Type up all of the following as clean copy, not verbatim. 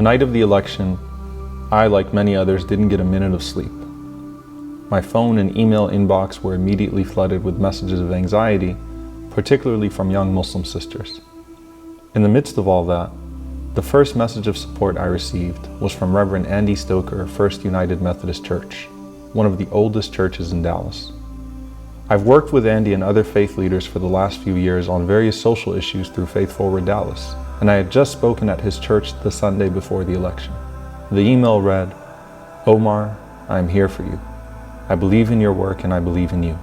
The night of the election, I, like many others, didn't get a minute of sleep. My phone and email inbox were immediately flooded with messages of anxiety, particularly from young Muslim sisters. In the midst of all that, the first message of support I received was from Reverend Stoker, First United Methodist Church, one of the oldest churches in Dallas. I've worked with Andy and other faith leaders for the last few years on various social issues through Faith Forward Dallas, and I had just spoken at his church the Sunday before the election. The email read, "Omar, I am here for you. I believe in your work and I believe in you.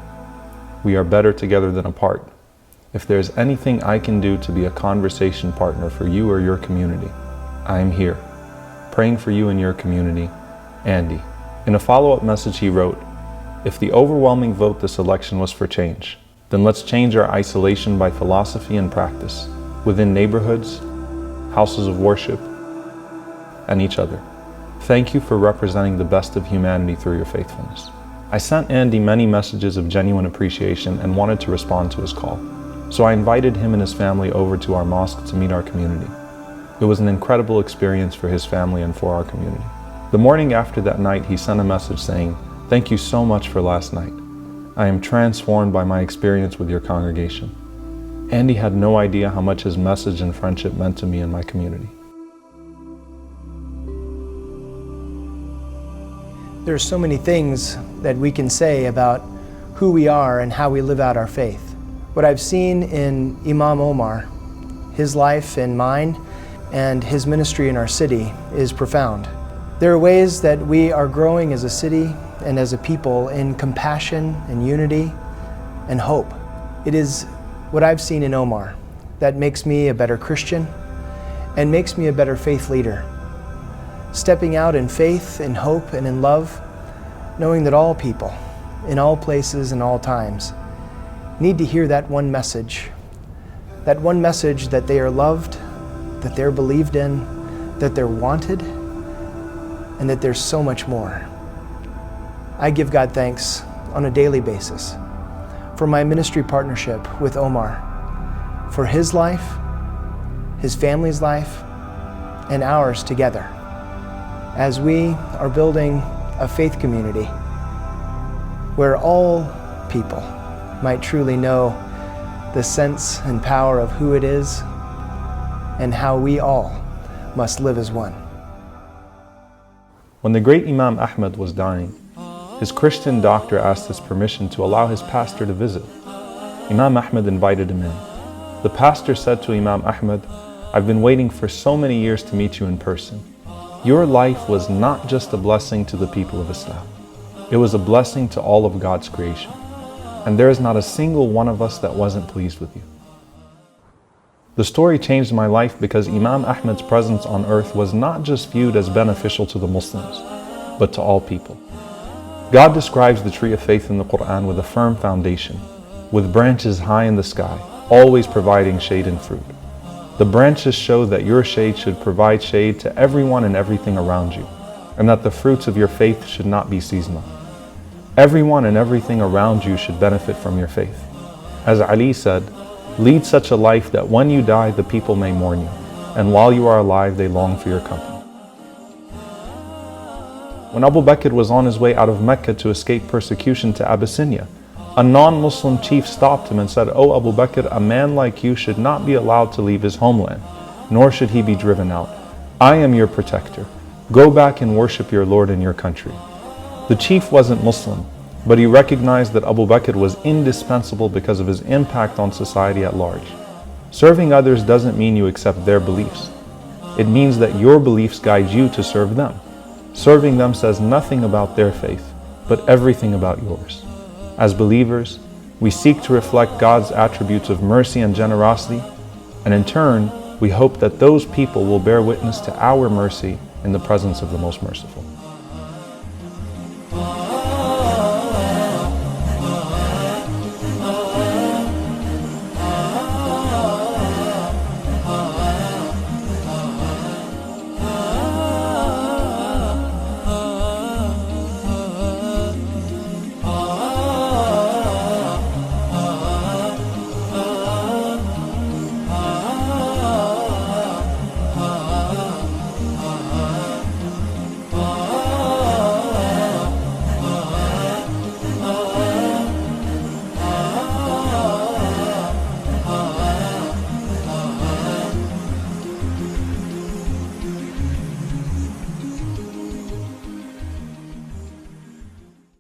We are better together than apart. If there is anything I can do to be a conversation partner for you or your community, I am here, praying for you and your community, Andy." In a follow-up message he wrote, "If the overwhelming vote this election was for change, then let's change our isolation by philosophy and practice within neighborhoods, houses of worship, and each other. Thank you for representing the best of humanity through your faithfulness." I sent Andy many messages of genuine appreciation and wanted to respond to his call. So I invited him and his family over to our mosque to meet our community. It was an incredible experience for his family and for our community. The morning after that night, he sent a message saying, "Thank you so much for last night. I am transformed by my experience with your congregation." Andy had no idea how much his message and friendship meant to me and my community. There are so many things that we can say about who we are and how we live out our faith. What I've seen in Imam Omar, his life and mine, and his ministry in our city is profound. There are ways that we are growing as a city and as a people in compassion and unity and hope. It is what I've seen in Omar that makes me a better Christian and makes me a better faith leader. Stepping out in faith, in hope, and in love, knowing that all people, in all places and all times, need to hear that one message that they are loved, that they're believed in, that they're wanted, and that there's so much more. I give God thanks on a daily basis for my ministry partnership with Omar, for his life, his family's life, and ours together, as we are building a faith community where all people might truly know the sense and power of who it is and how we all must live as one. When the great Imam Ahmed was dying, his Christian doctor asked his permission to allow his pastor to visit. Imam Ahmed invited him in. The pastor said to Imam Ahmed, "I've been waiting for so many years to meet you in person. Your life was not just a blessing to the people of Islam. It was a blessing to all of God's creation. And there is not a single one of us that wasn't pleased with you." The story changed my life because Imam Ahmed's presence on earth was not just viewed as beneficial to the Muslims, but to all people. God describes the tree of faith in the Quran with a firm foundation, with branches high in the sky, always providing shade and fruit. The branches show that your shade should provide shade to everyone and everything around you, and that the fruits of your faith should not be seasonal. Everyone and everything around you should benefit from your faith. As Ali said, "Lead such a life that when you die, the people may mourn you, and while you are alive, they long for your company." When Abu Bakr was on his way out of Mecca to escape persecution to Abyssinia, a non-Muslim chief stopped him and said, "O Abu Bakr, a man like you should not be allowed to leave his homeland, nor should he be driven out. I am your protector. Go back and worship your Lord in your country." The chief wasn't Muslim, but he recognized that Abu Bakr was indispensable because of his impact on society at large. Serving others doesn't mean you accept their beliefs. It means that your beliefs guide you to serve them. Serving them says nothing about their faith, but everything about yours. As believers, we seek to reflect God's attributes of mercy and generosity, and in turn, we hope that those people will bear witness to our mercy in the presence of the Most Merciful.